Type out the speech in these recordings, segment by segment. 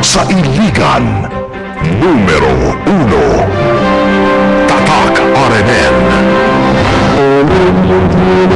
sa Iligan. Numero 1, Tatak RMN. Bismillahirrahmanirrahim.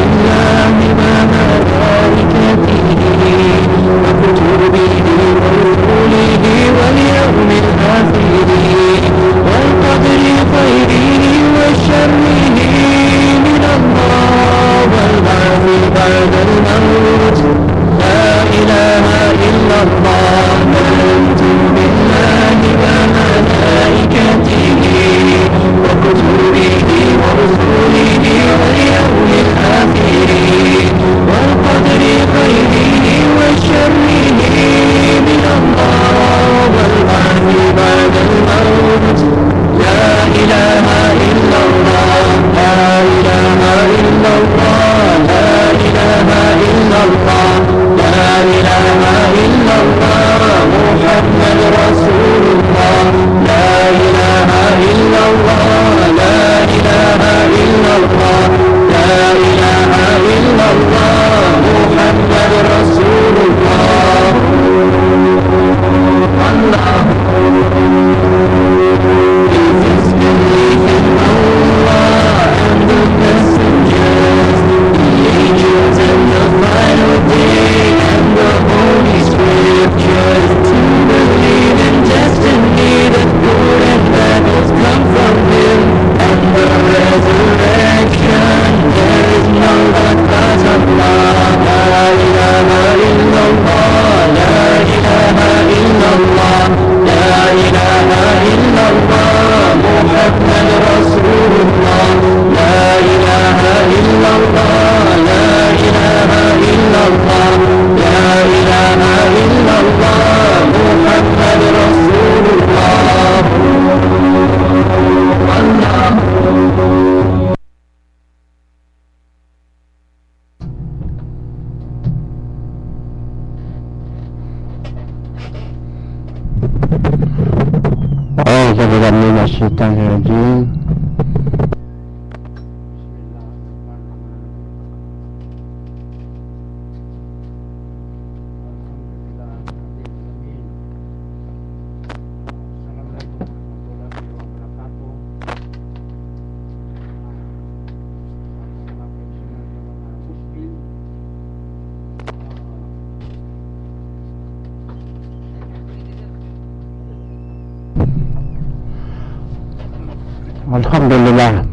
Alhamdulillah,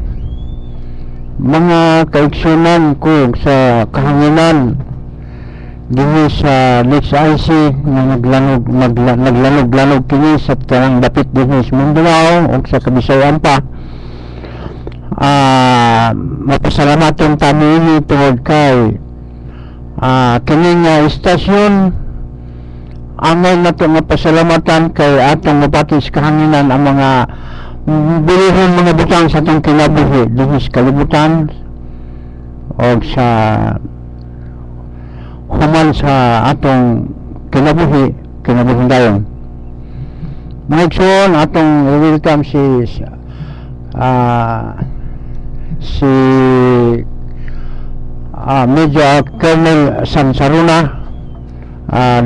mga kaigsunan ko sa kahanginan dinhi sa Lex IC na naglanog kini sa tanang dapit dinhi sa Mindanao o sa Kabisayan pa. Mapasalamaton ta niini tungod kay kining istasyon angay nato nga pasalamatan kay atong mapati sa kahanginan ang mga bilihon mga butang sa atong kinabuhi dinhi sa kalibutan o sa human sa atong kinabuhi dayon. Mga igsoon, atong welcome si Major Colonel Sansaruna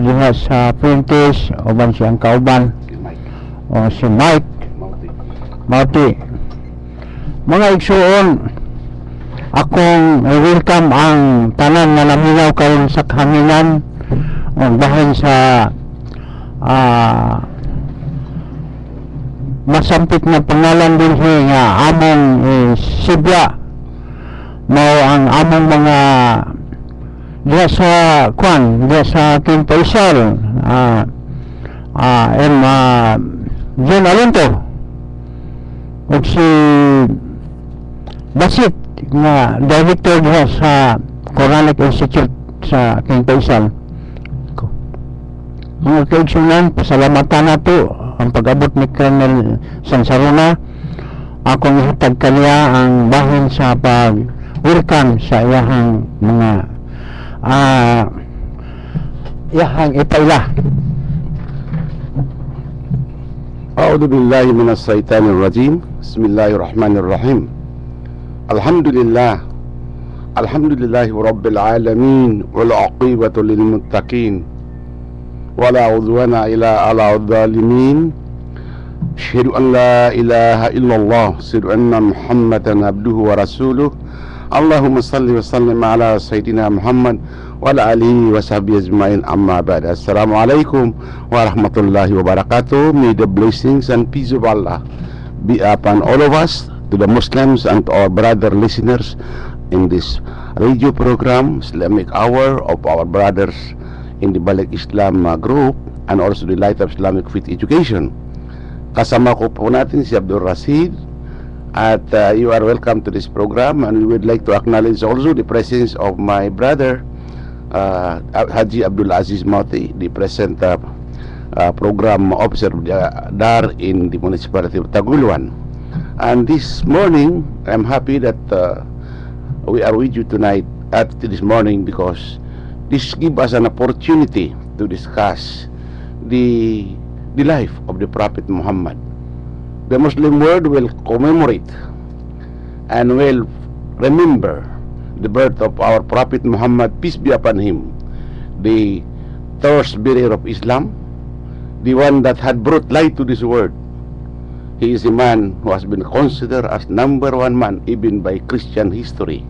diha sa Fuentes uban siyang kauban o si Mike Mauti. Mga igsuon, akong welcome ang tanan nga naminaw karon sa kahanginan o bahin sa masampit na pangalan din nga among Sibya mao ang among mga diha sa diha sa Kimpaisal John Alonto o si Basit nga director diha sa Quranic Institute sa Kimpaisal. Mga kaigsunan, pasalamatan nato ang pag-abot ni Colonel Sansaruna. Akong ihatag kaniya ang bahin sa pag-welcome sa iyahang mga iyahang ipaila. A'udzu billahi minas syaitanir rajim. Bismillahirrahmanirrahim. Alhamdulillahi rabbil alamin wal aqibatu lil muttaqin. ولا عدوان إلا على الظالمين أشهد أن لا إله إلا الله أشهد أن محمدا عبده ورسوله اللهم صل وسلم على سيدنا محمد وعلى آله وصحبه أجمعين أما بعد. Assalamualaikum warahmatullahi wabarakatuh. May the blessings and peace of Allah be upon all of us, to the Muslims and to our brother listeners in this radio program, Islamic Hour of our brothers in the Balik Islam group, and also the Light of Islamic Faith Education. Kasama ko po natin si Abdul Rashid, at you are welcome to this program, and we would like to acknowledge also the presence of my brother Haji Abdul Aziz Mauti, the present program officer DAR in the municipality of Taguluan. And this morning I'm happy that we are with you tonight at this morning, because this gives us an opportunity to discuss the life of the Prophet Muhammad. The Muslim world will commemorate and will remember the birth of our Prophet Muhammad, peace be upon him, the torchbearer of Islam, the one that had brought light to this world. He is a man who has been considered as number one man even by Christian history.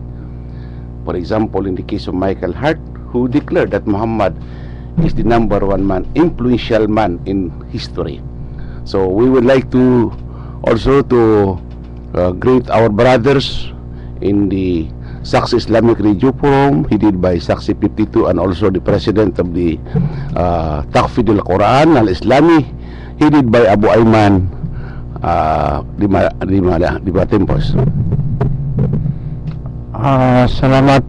For example, in the case of Michael Hart, who declared that Muhammad is the number one man, influential man in history. So we would like to also to greet our brothers in the Saksi Islamic Radio Forum, headed by Saksi 52, and also the president of the Tahfidh al-Quran al-Islami, headed by Abu Ayman di Batimpos. Salamat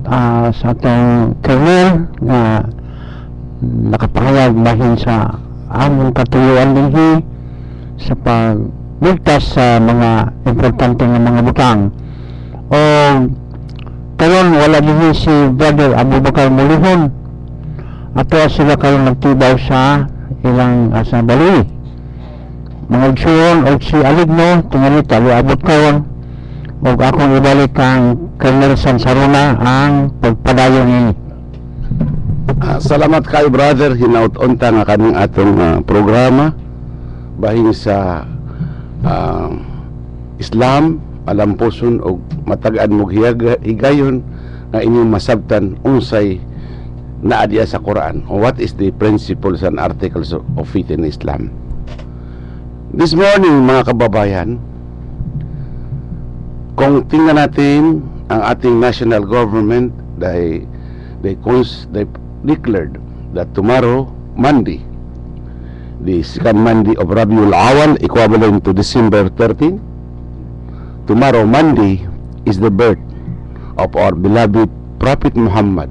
sa atong Colonel nga nakapahayag bahin sa among katuyuan dinhi sa pagligtas sa mga importante nga mga butang. O karon wala dinhi si Brother Abu Bakar Mulihon, ato sila karon nagtibaw sa ilang sa Bali. Mga igsuon o si Aligno tingali tali abot karon, o akong ibalik kang Colonel Sansaruna ang pagpadayon ni. Salamat kayo brother, hinaut-unta nga kaning atong programa bahin sa Islam, alamposon og matagaan mo higayon nga inyong masabtan unsay naa diya sa Quran, or what is the principles and articles of faith in Islam. This morning mga kababayan, kung tingnan natin ang ating national government, they declared that tomorrow, Monday, the second Monday of Rabiul Awal, equivalent to December 13, tomorrow, Monday, is the birth of our beloved Prophet Muhammad.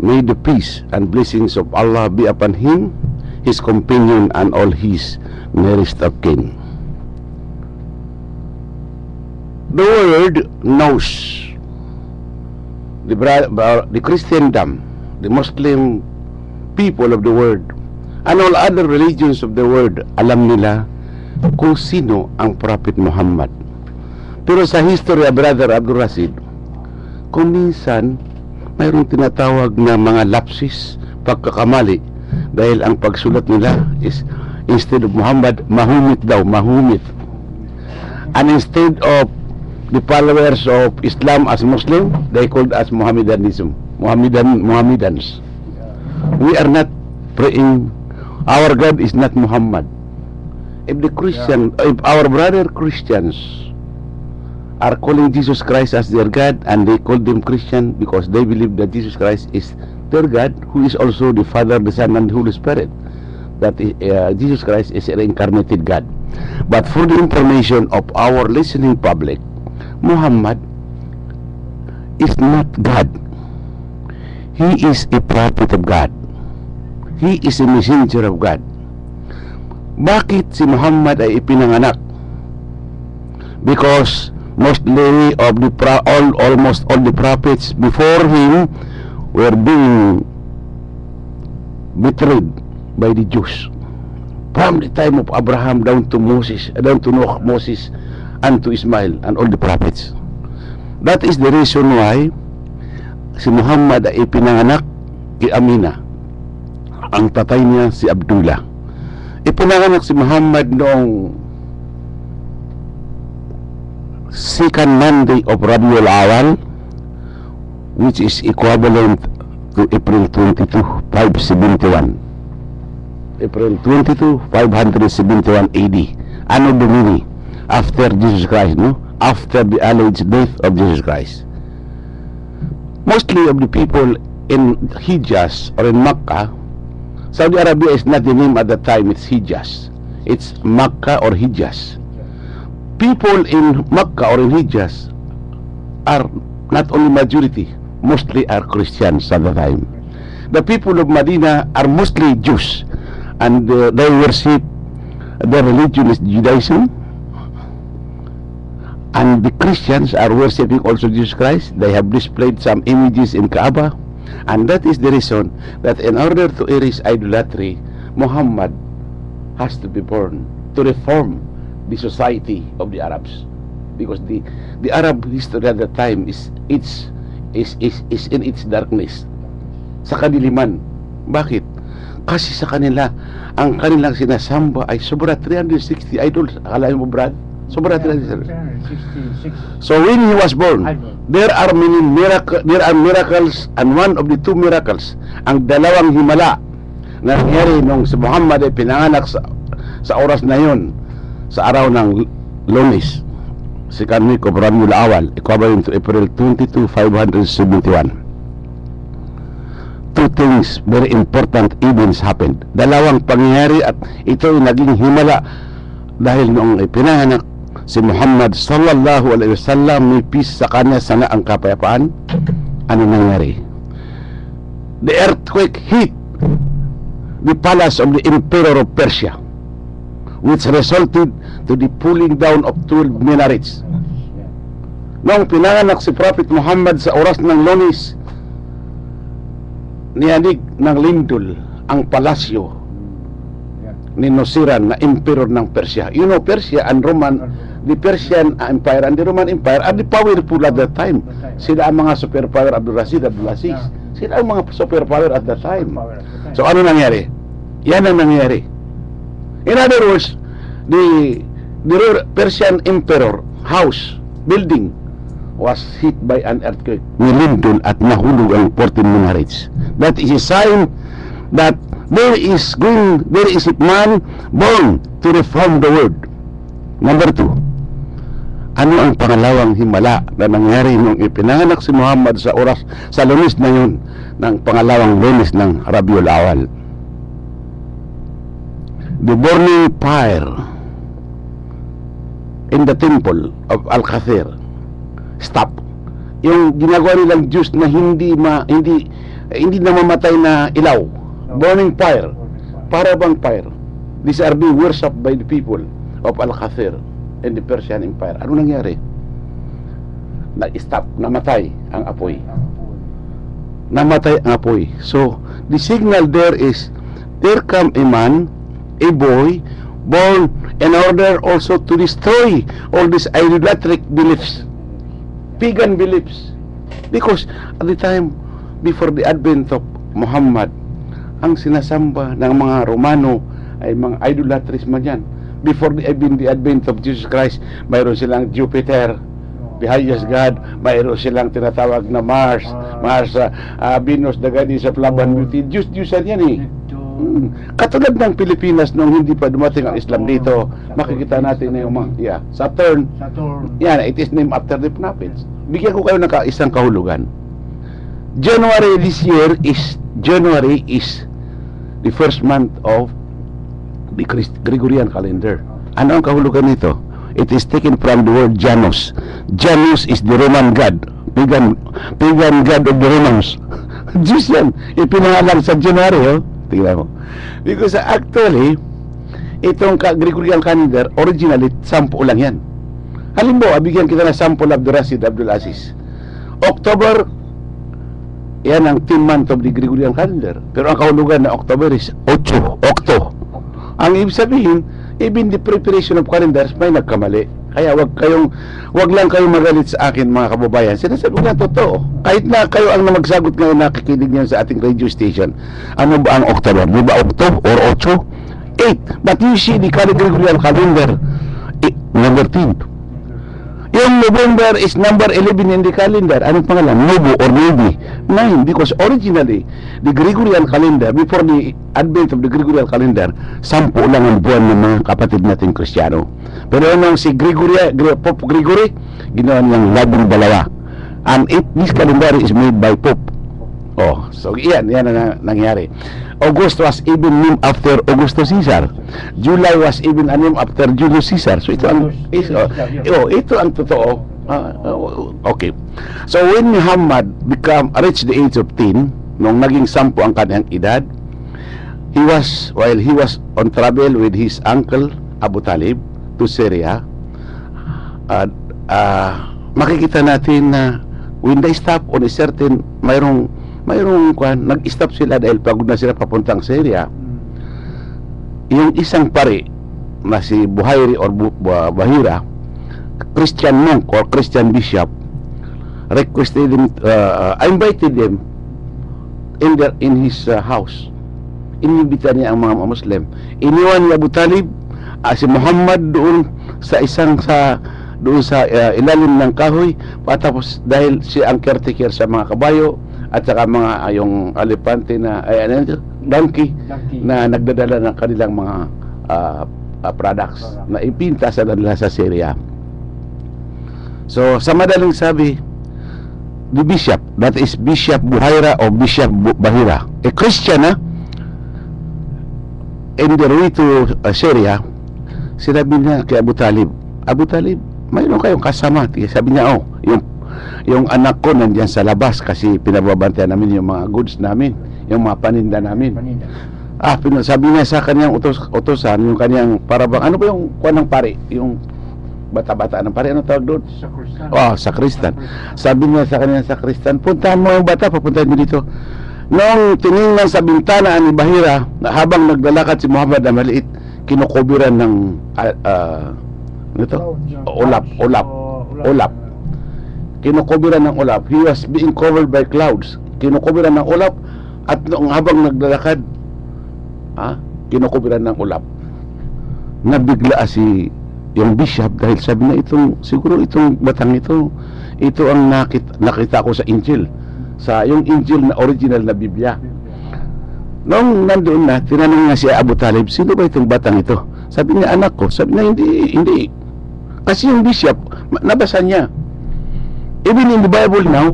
May the peace and blessings of Allah be upon him, his companion, and all his nearest of kin. The world knows, the Christendom, the Muslim people of the world, and all other religions of the world, alam nila kung sino ang Prophet Muhammad. Pero sa history, Brother Abdul Rashid, kung minsan mayroong tinatawag na mga lapses, pagkakamali, dahil ang pagsulat nila is instead of Muhammad, Mahumit daw, Mahumit. And instead of the followers of Islam as Muslim, they called us Mohammedanism, Mohammedans. We are not praying, our God is not Muhammad. If our brother Christians are calling Jesus Christ as their God, and they call them Christian because they believe that Jesus Christ is their God, who is also the Father, the Son, and the Holy Spirit, that Jesus Christ is a reincarnated God. But for the information of our listening public, Muhammad is not God. He is a prophet of God. He is a messenger of God. Bakit si Muhammad ay ipinanganak? Because mostly of the almost all the prophets before him were being betrayed by the Jews. From the time of Abraham down to Moses, down to Noah, Moses, and to Ismail, and all the prophets. That is the reason why si Muhammad ay ipinanganak kay Amina. Ang tatay niya si Abdullah. Ipinanganak si Muhammad noong second Monday of Rabiul Awal, which is equivalent to April 22, 571. April 22, 571 AD. Anno Domini, after Jesus Christ, no? After the alleged death of Jesus Christ. Mostly of the people in Hijaz or in Makkah, Saudi Arabia is not the name at that time, it's Hijaz. It's Makkah or Hijaz. People in Makkah or in Hijaz are not only majority, mostly are Christians at the time. The people of Medina are mostly Jews, and they worship, their religion is Judaism, and the Christians are worshipping also Jesus Christ. They have displayed some images in Kaaba, and that is the reason that in order to erase idolatry, Muhammad has to be born to reform the society of the Arabs, because the Arab history at that time is in its darkness, sa kadiliman. Bakit? Kasi sa kanila, ang kanilang sinasamba ay sobra 360 idols. Akala mo, Brad? Sobra 360. So when he was born, there are miracles, and one of the two miracles, ang dalawang himala na nangyari nung si Muhammad ay pinanganak sa oras na yun, sa araw ng Lunes, second week of Rabiul Awal, equivalent to April 22, 571. Two things, very important events happened. Dalawang pangyayari, at ito ay naging himala dahil noong ipinanganak si Muhammad sallallahu alaihi wasallam, may peace sa kanya, sana ang kapayapaan. Ano nangyari? The earthquake hit the palace of the Emperor of Persia, which resulted to the pulling down of 12 minarets. Noong pinanganak si Prophet Muhammad sa oras ng Lunes, niyanig ng lindol ang palasyo ni Nosiran na emperor ng Persia. You know, Persia and Roman, the Persian Empire and the Roman Empire are the powerful at that time. Sila ang mga superpower, Abdul Aziz. Sila ang mga superpower at that time. So ano nangyari? Yan ang nangyari. In other words, the Persian Emperor house building was hit by an earthquake. Nilindol at nahulog ang 14 minarets. That is a sign that there is a man born to reform the world. Number 2, ano ang pangalawang himala na nangyari nung ipinanganak si Muhammad sa Lunes na yun, ng pangalawang Lunes ng Rabiul Awal? The burning fire in the temple of Al-Kathir stop. Yung ginagawa nilang Diyos na hindi namamatay na ilaw, burning fire, para bang fire. These are being worshipped by the people of Al-Kathir in the Persian Empire. Ano nangyari? Nag-stop, namatay ang apoy. So the signal there is, there come a man, a boy, born in order also to destroy all these idolatric beliefs, pagan beliefs. Because at the time before the advent of Muhammad, ang sinasamba ng mga Romano ay mga idolatries man yan. Before the advent of Jesus Christ, mayroon silang Jupiter, the highest God. Mayroon silang tinatawag na Mars, Venus, the goddess of love and beauty. Diyos-Diyosan yan eh. Katulad ng Pilipinas nung hindi pa dumating ang Islam dito, makikita natin na yung mga Saturn. Yan, it is named after the prophets. Bigyan ko kayo ng isang kahulugan. January is the first month of the Gregorian calendar. Ano ang kahulugan nito? It is taken from the word Janus. Janus is the Roman god, pagan god of the Romans. Diyos yan, ipinangalan sa January, oh. Tingnan mo. Because actually, itong Gregorian calendar, originally, 10 lang yan. Halimbawa, bigyan kita ng sample Abdul Aziz. October, yan ang 10th month of the Gregorian calendar. Pero ang kahulugan na October is 8, Octo. Ang ibig sabihin, even the preparation of calendars may nagkamali. Kaya wag lang kayong magalit sa akin, mga kababayan. Sinasabi ko na totoo. Kahit na kayo ang magsagot ngayon, nakikinig niyan sa ating radio station. Ano ba ang October? Di ba Octo or 8? 8. But you see the Gregorian calendar, number 10. Yung November is number 11 in the calendar. Anong pangalan? Novo or Novi? 9. Because originally, the Gregorian calendar, before the advent of the Gregorian calendar, 10 lang ang buwan ng mga kapatid natin Kristiyano. Pero nung si Pope Gregory, ginawa niyang 12. And this calendar is made by Pope. Oh, so yan ang nangyari. August was even named after Augustus Caesar. July was even named after Julius Caesar. So ito ang ito ang totoo. Okay. So when Muhammad reached the age of 10, nung naging 10 ang kanyang edad, while he was on travel with his uncle Abu Talib to Syria, makikita natin na when they stop on a certain mayroong nag-stop sila dahil pagod na sila papuntang Syria. Yung isang pari na si Buhairi or Bahira, Christian monk or Christian bishop, requested them, invited them in his house. Inimbita niya ang mga Muslim. Iniwan ni Abu Talib si Muhammad doon sa ilalim ng kahoy, patapos dahil siya ang caretaker sa mga kabayo at saka mga yung alipante na donkey na nagdadala ng kanilang mga products na ipinta sa nila sa Syria. So sa madaling sabi, the bishop, that is Bishop Buhaira o Bishop Bahira, a Christian in the way to Syria, sinabi niya kay Abu Talib, mayroon kayong kasama. Sabi niya, yung anak ko nandiyan sa labas kasi pinababantayan namin yung mga goods namin, yung mga paninda namin. Sabi niya sa kanyang utosan, yung kanyang parabang, ano ba yung kuwan ng pari? Yung bata-bata ng pari, ano tawag doon? Sakristan. Sabi niya sa kanyang sakristan, puntahan mo yung bata, papuntahan mo dito. Noong tiningnan sa bintana ni Bahira, habang naglalakad si Muhammad na maliit, kinukubiran ng ulap. Kinukubiran ng ulap. He was being covered by clouds. Kinukubiran ng ulap, at noong habang naglalakad, kinukubiran ng ulap. Nabigla yung bishop dahil sabi na siguro itong batang ito ang nakita ko sa Injil, sa yung Injil na original na Biblia. Nung nandoon na, tinanong niya si Abu Talib, sino ba itong batang ito? Sabi niya, anak ko. Sabi niya, hindi. Kasi yung bishop, nabasa niya. Even in the Bible now,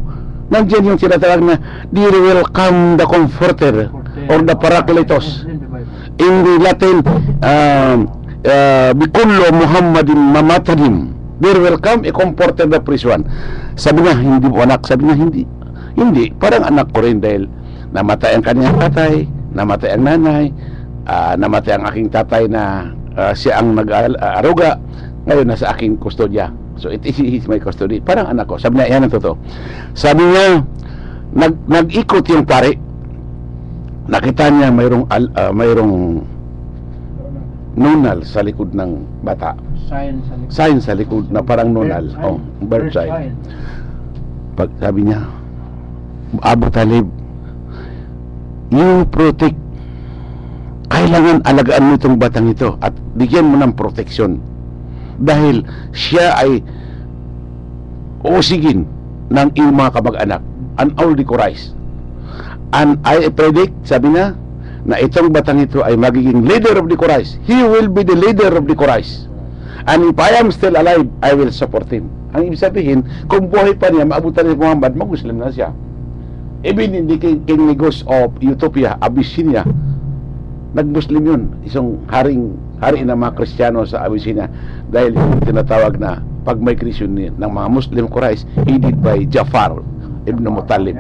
nandiyan yung tinatawag na, there will come the Comforter or the Paracletos. In the Latin, Bikullo Muhammadin Mamatadim, there will come a Comforter the Prison. Sabi niya, hindi po anak. Sabi niya, hindi. Parang anak ko rin dahil namatay ang kanyang tatay, namatay ang nanay, namatay ang aking tatay na siya ang nag-aruga, ngayon nasa aking kustodya. So it is my custody. Parang anak ko. Sabi niya, yan ang totoo. Sabi niya, nag-ikot yung pare. Nakita niya mayroong nunal sa likod ng bata. Sign sa likod na parang nunal. Bird sign. Sabi niya, Abu Talib, you protect. Kailangan alagaan mo itong batang ito at bigyan mo ng proteksyon. Dahil siya ay usigin ng iyong mga kamag-anak, an all the Quraysh. And I predict, sabi na itong batang ito ay magiging leader of the Quraysh. He will be the leader of the Quraysh. And if I am still alive, I will support him. Ang ibig sabihin, kung buhay pa niya, maabutan ni Muhammad, mag-Muslim na siya. Even in the kingdoms of Ethiopia, Abyssinia, nag-Muslim yun. Isang hari ng mga Kristiyano sa Abyssinia, dahil tinatawag na pag-migration ng mga Muslim Quraysh headed by Jafar ibn Muttalib,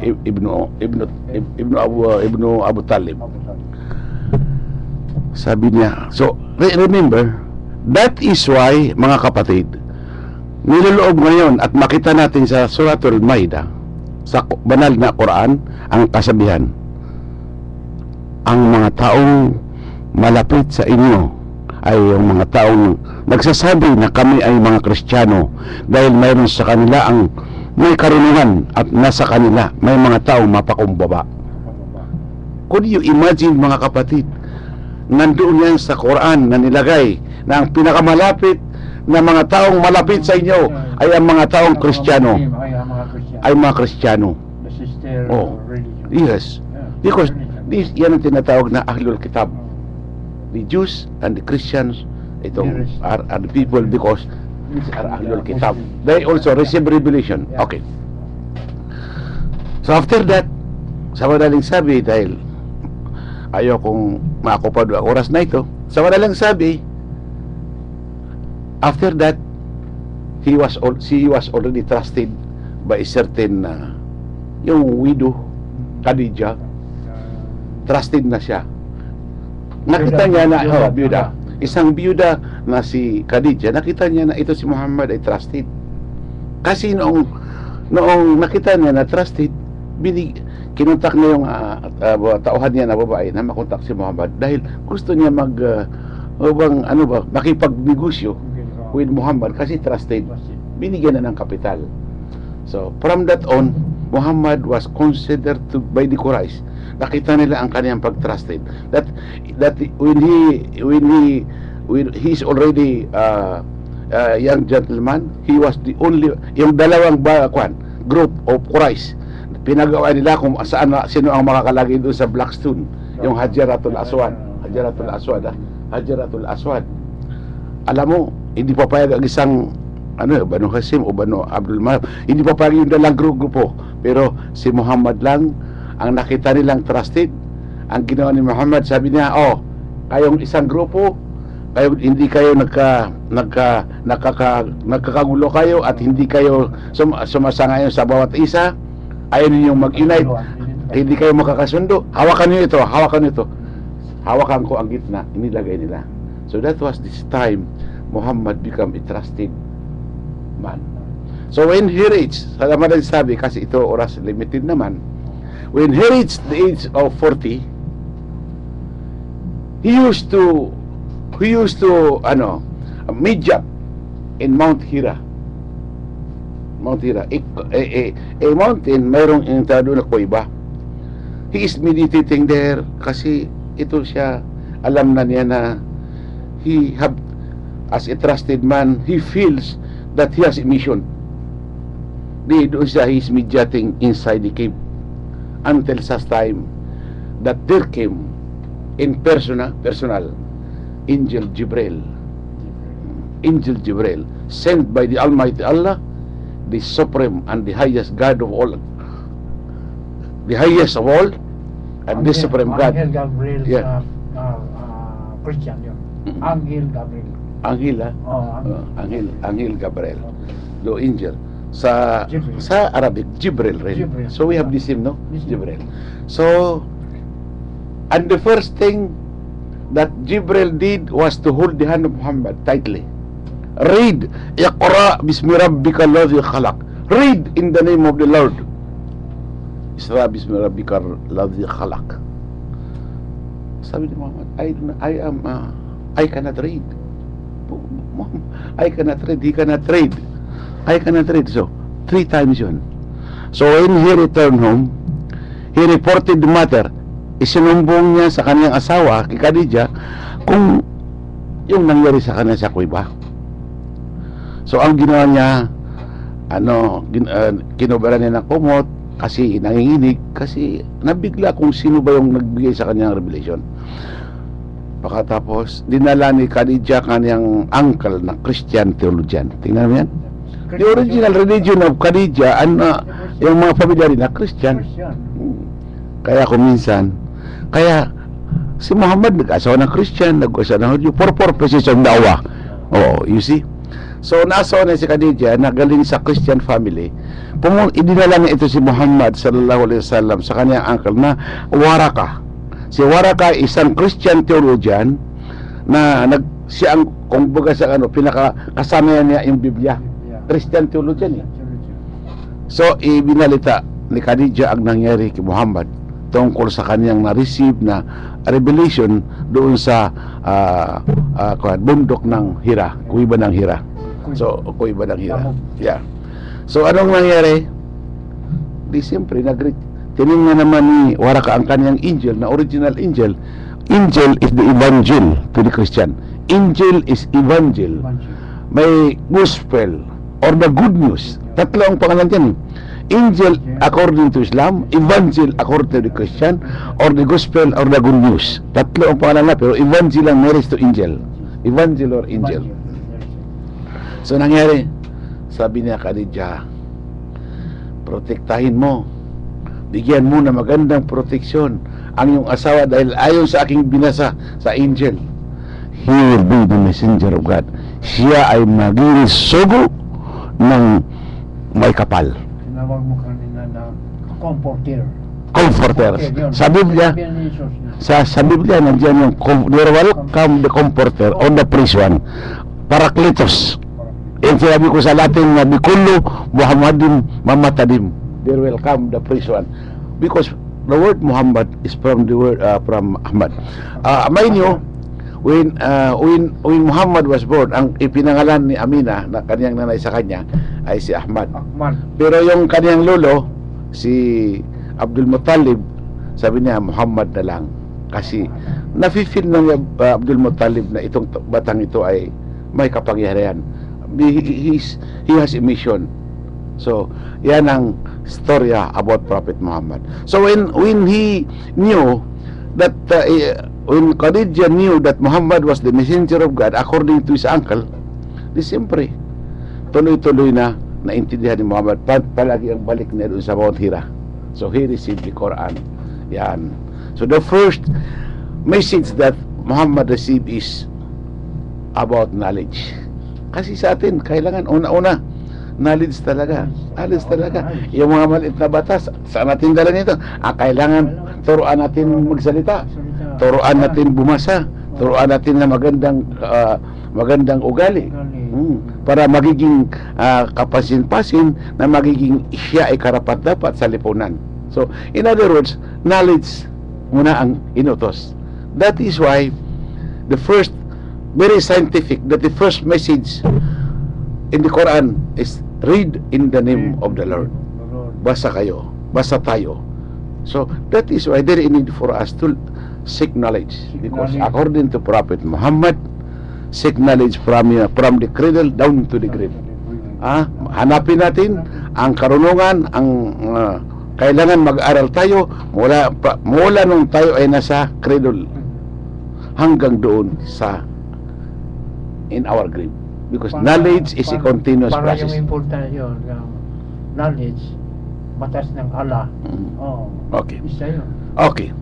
ibn Abu Talib. Sabi niya, so remember, that is why, mga kapatid, niloloob ngayon at makita natin sa Suratul Maida, sa banal na Quran, ang kasabihan, ang mga taong malapit sa inyo ay yung mga taong nagsasabi na kami ay mga Kristiyano dahil mayroon sa kanila ang may karunungan at nasa kanila may mga taong mapakumbaba. Could you imagine, mga kapatid, nandoon yan sa Quran na nilagay na ang pinakamalapit na mga taong malapit sa inyo ay ang mga taong Kristiyano, ay mga Kristiyano. The sister Oh, religion. yes. Because this, yan ang tinatawag na Ahlul Kitab. The Jews and the Christians, itong are the people because these are Ahlul Kitab. They also receive revelation. Okay. So after that, sa madaling sabi, dahil ayaw kong makakupad ang oras na ito, sa madaling sabi, after that, she was already trusted by a certain yung widow, Khadijah. Trusted na siya. Nakita niya na, byuda. Isang byuda na si Khadijah, nakita niya na ito si Muhammad ay trusted. Kasi noong nakita niya na trusted, kinontak niya yung tauhan niya na babae na makontak si Muhammad dahil gusto niya makipagnegosyo with Muhammad kasi trusted. Binigyan na ng kapital. So, from that on, Muhammad was considered by the Quraysh. Nakita nila ang kaniyang pag-trusted. That when he's already young gentleman, he was the only, yung dalawang group of Quraysh, pinagawa nila kung sino ang makakalagay doon sa Black Stone, yung Hajaratul Aswad. Hajaratul Aswad. Alam mo, hindi papayag ang isang Banu Hasim o Banu Abdul Manaf, hindi papayag yung dalang grupo, pero si Muhammad lang ang nakita nilang trusted. Ang ginawa ni Muhammad, sabi niya, kayong isang grupo, hindi kayo nagkakagulo kayo at hindi kayo sumasangayon sa bawat isa, ayaw ninyong mag-unite, hindi kayo makakasundo, hawakan niyo ito, hawakan ko ang gitna, inilagay nila. So that was this time Muhammad become a trusted man. So when he reached, salamat din sabi kasi ito oras limited naman, when he reached the age of 40, he used to meet in Mount Hira. A mountain, mayroong doon na kuweba. He is meditating there kasi ito siya, alam na niya na as a trusted man, he feels that he has a mission. Doon siya, he is meditating inside the cave until such time that there came in personal Angel Jibril, sent by the Almighty Allah, the supreme and the highest God of all, and the supreme God. Angel Gabriel, Yeah. Christian yun. Angel Gabriel. Angel Gabriel, do angel sa Jibril. sa Arabic Jibril rin. Jibril. So we have this name, no? This Jibril. So and the first thing that Jibril did was to hold the hand of Muhammad tightly. Read, Iqra bismi rabbika alladhi khalaq. Read in the name of the Lord. Isra bismi rabbika alladhi khalaq. Sabi ni Muhammad, I cannot read. I cannot read. He cannot read. I cannot read. So 3 times yun. So when he returned home, he reported the matter. Isinumbong niya sa kanyang asawa, kay Khadijah, kung yung nangyari sa kanya sa kuweba. So ang ginawa niya, kinubara niya ng kumot kasi nanginginig, kasi nabigla kung sino ba yung nagbigay sa kanyang revelation. Pagkatapos, dinala ni Khadijah kanyang uncle na Christian theologian. Tingnan mo yan. The original religion of Khadijah, yung mga pamilya rin na Christian. Kaya kaya si Muhammad nag-asawa ng Christian, nag-asawa ng Hudyo, for purposes of da'wah. You see? So, naasawa na si Khadijah na galing sa Christian family. Idinala niya ito si Muhammad sallallahu alaihi wasallam sa kanyang uncle na Waraka. Si Waraka isang Christian theologian na siya ang, kung baga sa pinakakasama niya yung Biblia. Christian theologian eh. So, ibinalita ni Khadijah ang nangyari kay Muhammad tungkol sa kanyang na-receive na revelation doon sa bundok ng Hira, kuiba ng Hira. So, kuiba ng Hira. Yeah. So, anong nangyari? Di siyempre, tinignan naman ni Waraka ang kanyang angel, na original angel. Angel is the evangel to the Christian. Angel is evangel. May gospel or the good news. Tatlo ang pangalan dyan. Angel according to Islam, evangel according to the Christian, or the gospel or the good news. Tatlo ang pangalan na, pero evangel ang marriage to angel. Evangel or angel. So nangyari, sabi niya Khadijah, protektahin mo, bigyan mo na magandang proteksyon ang iyong asawa dahil ayon sa aking binasa sa angel. He will be the messenger of God. Siya ay maging sugo ng may kapal. Tinawag mo kanina na comforter. Comforter. Sa Biblia, sa Biblia nandiyan yung welcome the comforter on the priest one. Parakletos. Yung sinabi ko sa Latin na Bikullo Muhammadin Mamatadim. They welcome the priest one. Because the word Muhammad is from the word from Ahmad. Mind you, when Muhammad was born, ang ipinangalan ni Amina na kanyang nanay sa kanya ay si Ahmad. Pero yung kanyang lolo, si Abdul Muttalib, sabi niya Muhammad na lang. Kasi nafe-feel ng Abdul Muttalib na itong batang ito ay may kapangyarihan. He has a mission. So, yan ang storya about Prophet Muhammad. So, when he knew that when Khadijah knew that Muhammad was the messenger of God according to his uncle, di siyempre tuloy-tuloy na naintindihan ni Muhammad palagi ang balik niya doon sa Mount Hira. So he received the Quran. Yan. So the first message that Muhammad received is about knowledge. Kasi sa atin kailangan una-una knowledge talaga. Knowledge talaga. Yung mga maliit na batas, saan natin dala nito? Kailangan turuan natin magsalita. Turuan natin bumasa. Turuan natin na magandang ugali. Para magiging kapasin-pasin na magiging siya ay karapat-dapat sa lipunan. So, in other words, knowledge muna ang inutos. That is why the first, very scientific, that the first message in the Quran is read in the name of the Lord. Basa kayo, basa tayo. So, that is why there is need for us to seek knowledge. Because according to Prophet Muhammad, seek knowledge from the cradle down to the grave. Hanapin natin ang karunungan, ang kailangan mag-aral tayo mula nung tayo ay nasa cradle hanggang doon sa in our grave. Because knowledge is a continuous process. Para yung important yun, knowledge, batas ng Allah. Okay. Isa yun. Okay.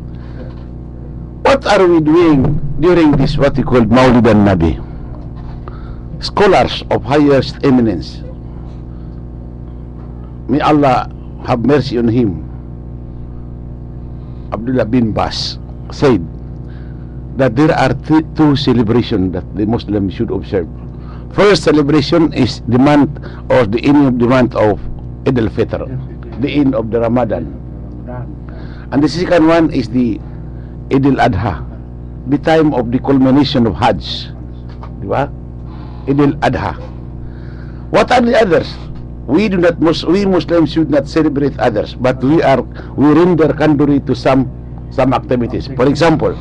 What are we doing during this what we call Maulid al-Nabi? Scholars of highest eminence, may Allah have mercy on him, Abdullah bin Bas, said that there are two celebrations that the Muslim should observe. First celebration is the month or the end of the month of Eid al-Fitr, the end of the Ramadan. And the second one is the Eid al-Adha, the time of the culmination of Hajj. Di ba? Eid al-Adha. What are the others? We Muslims should not celebrate others, but we render candor to some activities. For example,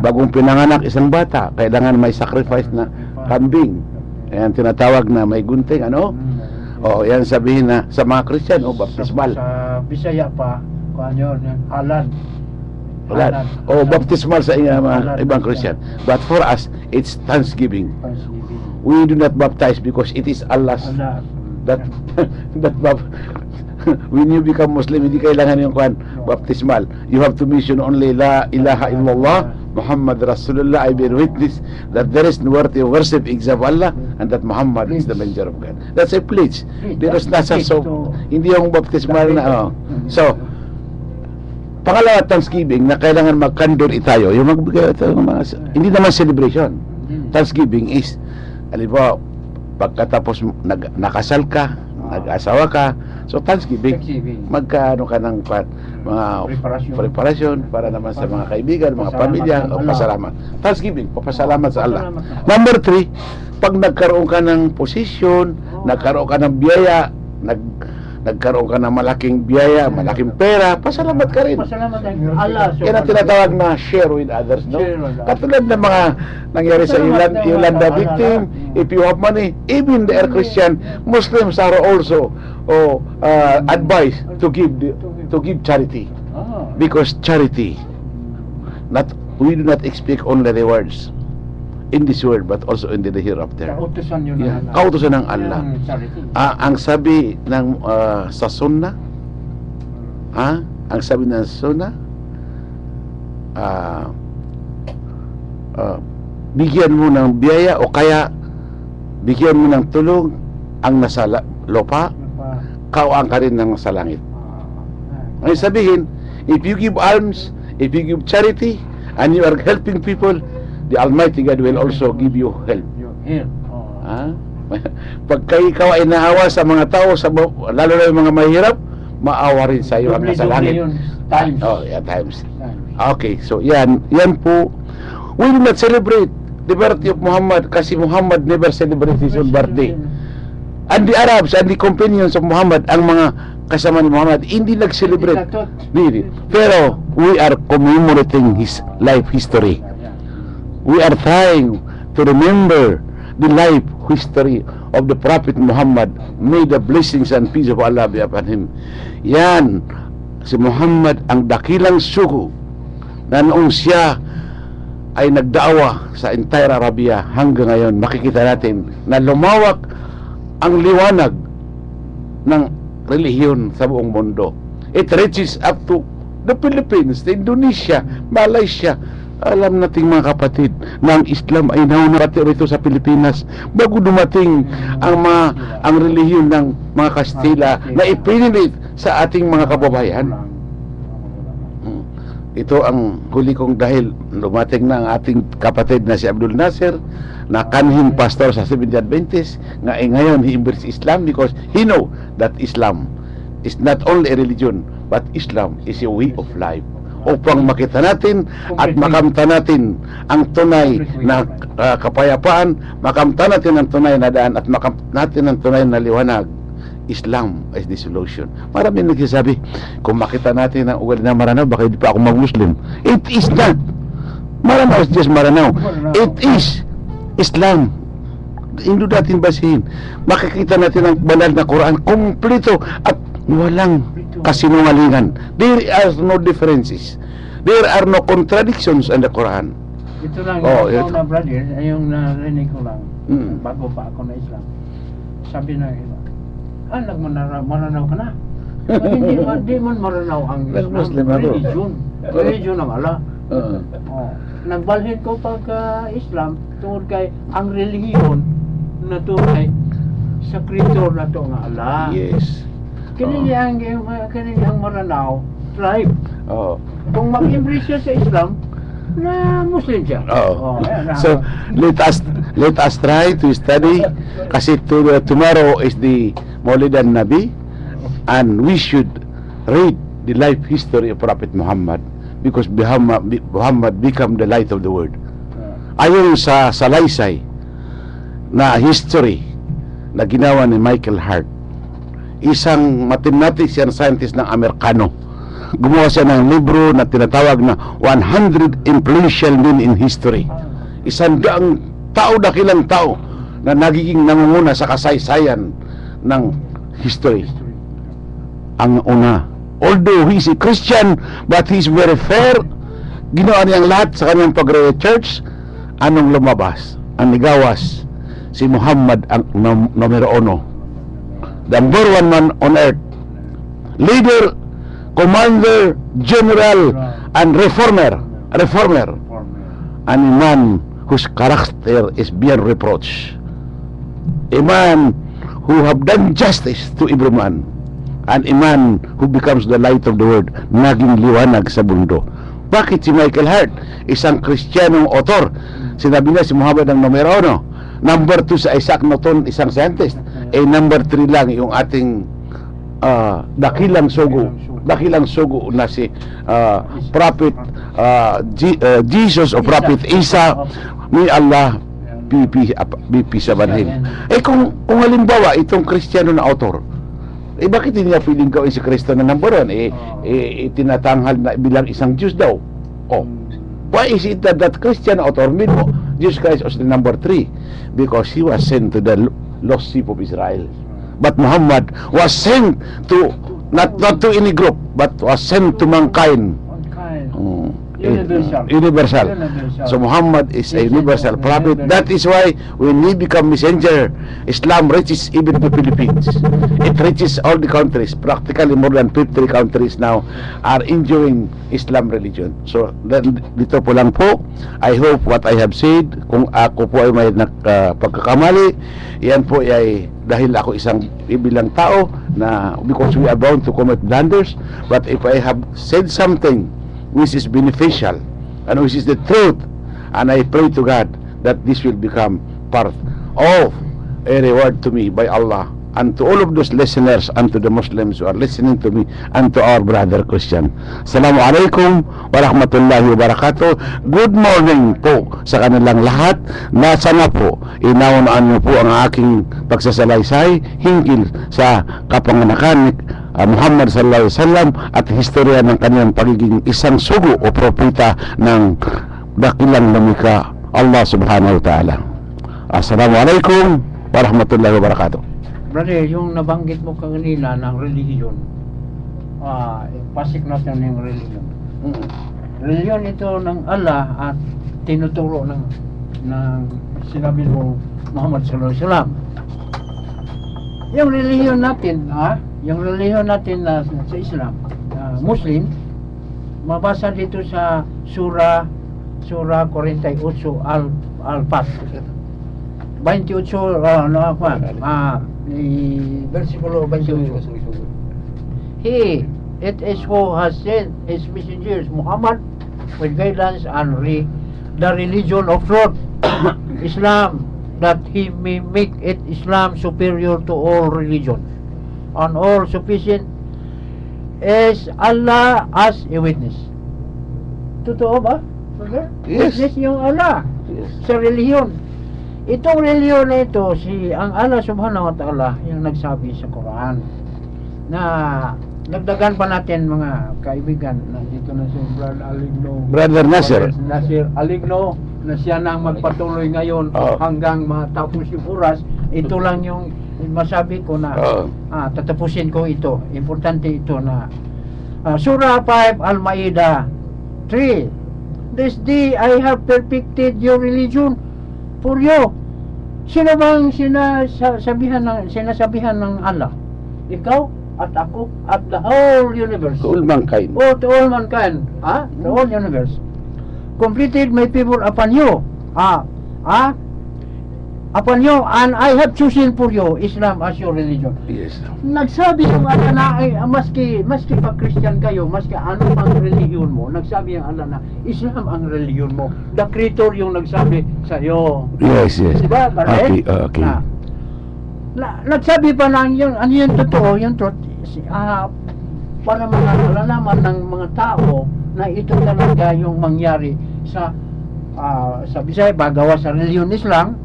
bagong pinanganak isang bata, kailangan may sacrifice na kambing. Ayan, tinatawag na may gunting, ano? Yan sabihin na sa mga Christian, baptismal. Sa Bisaya pa, kung ano yun, halal. Baptismal sa ibang Christian. But for us, it's Thanksgiving. We do not baptize because it is Allah's that when you become Muslim, hindi kailangan yung baptismal. You have to mention only La ilaha illallah Muhammad Rasulullah. I bear witness that there is no worthy of worship except Allah and that Muhammad is the messenger of God. That's a pledge. There is nasa hindi yung baptismal na So pangalawa, Thanksgiving, na kailangan mag-candor tayo. Yung magbigay ito, hindi naman celebration. Thanksgiving is, halimbawa, pagkatapos nakasal ka, nag-asawa ka, so Thanksgiving, magkaano ka ng mga Preparasyon. preparasyon para naman sa mga kaibigan, mga Pasalamat pamilya, sa o Allah. pasalamat. Thanksgiving, papasalamat sa Allah. Pasalamat. Number 3, pag nagkaroon ka ng posisyon, nagkaroon ka ng biyaya, nagkaroon ka ng malaking biyaya, malaking pera, pasalamat ka rin. Pasalamat ang Allah. Yan ang tinatawag na share with others, no? Share with others. Katulad ng mga nangyari sa Pasalamat Yolanda ng victim. Allah. If you have money, even they are Christian, Muslims are also advised to give charity, Ah. because charity, we do not expect only rewards in this world but also in the hereafter. Kautusan yun Yeah. ng Allah. Kautusan ng Allah. Yung charity. Ang sabi ng sa sunnah, ang sabi ng sunnah, bigyan mo ng biyaya o kaya bigyan mo ng tulong ang nasa lupa, kawaan ka rin ng nasa langit. Ang sabihin, if you give alms, if you give charity, and you are helping people, the Almighty God will also give you help. Here. Pag ikaw ay naawa sa mga tao, lalo na yung mga mahirap, maawa rin sa iyo ang nasa langit. Times. Times. Okay, so yan po. We will not celebrate the birthday of Muhammad kasi Muhammad never celebrated his own birthday. And the Arabs and the companions of Muhammad, ang mga kasama ni Muhammad, hindi nag-celebrate. Hindi. Pero we are commemorating his life history. We are trying to remember the life history of the Prophet Muhammad. May the blessings and peace of Allah be upon him. Yan, si Muhammad ang dakilang sugo na noong siya ay nagdaawa sa entire Arabia hanggang ngayon. Makikita natin na lumawak ang liwanag ng relihiyon sa buong mundo. It reaches up to the Philippines, the Indonesia, Malaysia. Alam nating mga kapatid na ang Islam ay nauna pati rito sa Pilipinas bago dumating ang relihiyon ng mga Kastila na ipinilit sa ating mga kababayan. Ito ang huli kong dahil dumating na ang ating kapatid na si Abdul Nasir na kanhing pastor sa Seventh-day Adventist nga ngayon he embraces Islam because he know that Islam is not only a religion but Islam is a way of life, upang makita natin at makamta natin ang tunay na kapayapaan, makamta natin ang tunay na daan at makamta natin ang tunay na liwanag. Islam is the solution. Marami nagsasabi, kung makita natin ang ugali ng Maranao, baka hindi pa ako mag-Muslim. It is not. Maranao is just Maranao. It is Islam. Hindi natin basihin. Makikita natin ang banal na Quran, kumpleto at walang kasinungalingan. There are no differences. There are no contradictions in the Quran. Ito lang, ito. na brother, yung narinig ko lang, Mm. bago pa ako na Islam. Sabi na iba, nagmaranaw ka na. Hindi man maranaw ang Islam. Muslim ako. Religion ng Allah. Nagbalhin ko pagka-Islam tungkol kay ang relihiyon na tunay sa creator na to nga Allah. Yes. Kini ang maranaw, tribe. Kung mag-embrace siya sa Islam, na Muslim siya. So let us try to study kasi tomorrow is the Maulidan Nabi and we should read the life history of Prophet Muhammad because Muhammad become the light of the world. Ayon sa salaysay na history na ginawa ni Michael Hart, isang mathematics and scientist ng Amerikano, gumawa siya ng libro na tinatawag na 100 Influential Men in History. 100 tao, dakilang tao na nagiging nangunguna sa kasaysayan ng history. Ang una, although he is a Christian but he is very fair, ginawa niyang lahat sa kanyang pag-church. Anong lumabas? Ang ligawas, si Muhammad ang numero 1, the number 1 man on earth, leader, commander, general, and reformer, and a man whose character is beyond reproach, a man who have done justice to every man, and a man who becomes the light of the world, naging liwanag sa mundo. Bakit si Michael Hart, isang Kristiyanong author, sinabi niya si Muhammad ang numero 1, number 2 sa Isaac Newton, isang scientist, number 3 lang yung ating dakilang sugo dakilang sugo na si Prophet Jesus o Prophet Isa. May Allah BP sa banhin. Kung halimbawa itong Kristiyano na author, bakit hindi niya piling gawin si Kristo na number 1? Tinatanghal na bilang isang Diyos daw. Why is it that Christian author made Jesus Christ as the number 3? Because he was sent to the lost sheep of Israel. But Muhammad was sent to not to any group, but was sent to mankind. Universal. So Muhammad is a universal prophet. That is why when we become messenger, Islam reaches even the Philippines. It reaches all the countries. Practically more than 50 countries now are enjoying Islam religion. So dito po lang po. I hope what I have said, kung ako po ay may pagkakamali, yan po ay dahil ako isang ibilang tao na because we are bound to commit blunders. But if I have said something which is beneficial and which is the truth, and I pray to God that this will become part of a reward to me by Allah and to all of those listeners and to the Muslims who are listening to me and to our brother Christian. Assalamualaikum warahmatullahi wabarakatuh. Good morning po sa kanilang lahat. Nasa na po, inaunaan niyo po ang aking pagsasalaysay hinggil sa kapanganakan ni Muhammad sallallahu alaihi wasallam at historya ng kanyang pagiging isang sugo o propeta ng dakilang lumikha Allah subhanahu wa ta'ala. Assalamualaikum warahmatullahi wabarakatuh. Brother, yung nabanggit mo kanina ng relihiyon, pasik natin yung relihiyon. Relihiyon ito ng Allah at tinuturo ng sinabi mo Muhammad sallallahu alaihi wasallam. Yung relihiyon natin na sa Islam, Muslim, mabasa dito sa Surah 48 Al-Fat. 28 versikulo 28. It is who has sent his messengers Muhammad with guidance and the religion of truth, Islam, that he may make it Islam superior to all religions and all sufficient as Allah as a witness. Totoo ba? Yes. Witness yung Allah sa relihiyon. Itong relihiyon na ito, ang Allah subhanahu wa ta'ala yung nagsabi sa Quran na nagdagan pa natin mga kaibigan na dito na si Brother Nasir Aligno na siya nang magpatuloy ngayon hanggang matapos yung oras. Ito lang yung masabi ko na tatapusin ko ito. Importante ito na Surah 5 Al-Ma'idah 3. This day I have perfected your religion for you. Sino bang sinasabihan ng Allah? Ikaw at ako at the whole universe. to all mankind. To all mankind. The whole universe. Completed my favor upon you. Upon you, and I have chosen for you Islam as your religion. Yes. Nagsabi yung Allah na maski pa Christian kayo, maski ano ang relihiyon mo, nagsabi yung Allah na Islam ang relihiyon mo. The Creator yung nagsabi sa iyo. Yes. Diba? Okay. Nagsabi pa lang yung ano yung totoo, yung truth, para malalaman ng mga tao na ito talaga yung mangyari sa Bisaya, bagawa sa relihiyon Islam.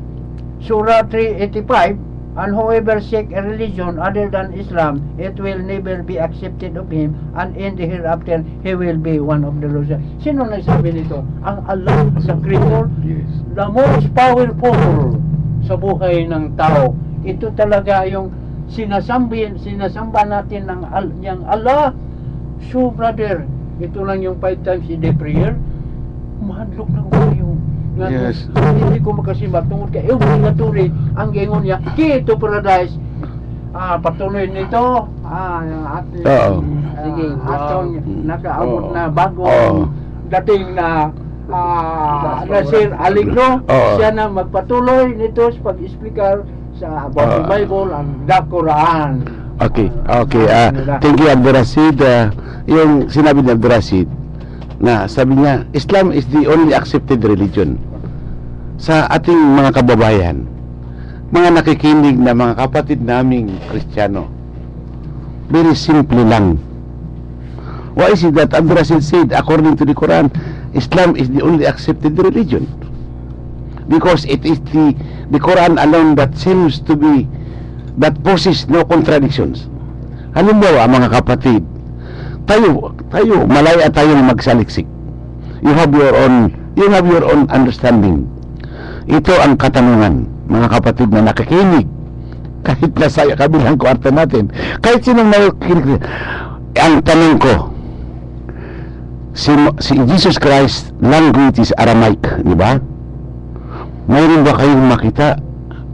Surah 385, and whoever seek a religion other than Islam, it will never be accepted of him, and in the hereafter he will be one of the losers. Sino nagsabi nito? Ang Allah sa Creator, the most powerful sa buhay ng tao. Ito talaga yung sinasamba natin ng Allah. So brother, ito lang yung 5 times a day prayer. Mahadlok na tayo. Yes. Hindi ko makasimba tungod kay obligatory ang gingon niya key to paradise. Patuloy nito sige, atong nakaabot na bago dating na Nasir Aligno, siya na magpatuloy nito sa pag-speaker sa Bible and the Quran. Okay. Thank you, Abdul Rashid. Yung sinabi ni Abdul Rashid na sabi niya, Islam is the only accepted religion sa ating mga kababayan, mga nakikinig na mga kapatid naming Kristiyano. Very simple lang. Why is it that Abdul Rashid said, according to the Quran, Islam is the only accepted religion? Because it is the Quran alone that seems to be, that poses no contradictions. Halimbawa, mga kapatid, tayo, malaya tayong magsaliksik. You have your own understanding. Ito ang katanungan, mga kapatid na nakikinig, kahit nasa kabilang kwarto natin, kahit sinong nakikinig. Ang tanong ko, si Jesus Christ language is Aramaic, di ba? Mayroon ba kayong makita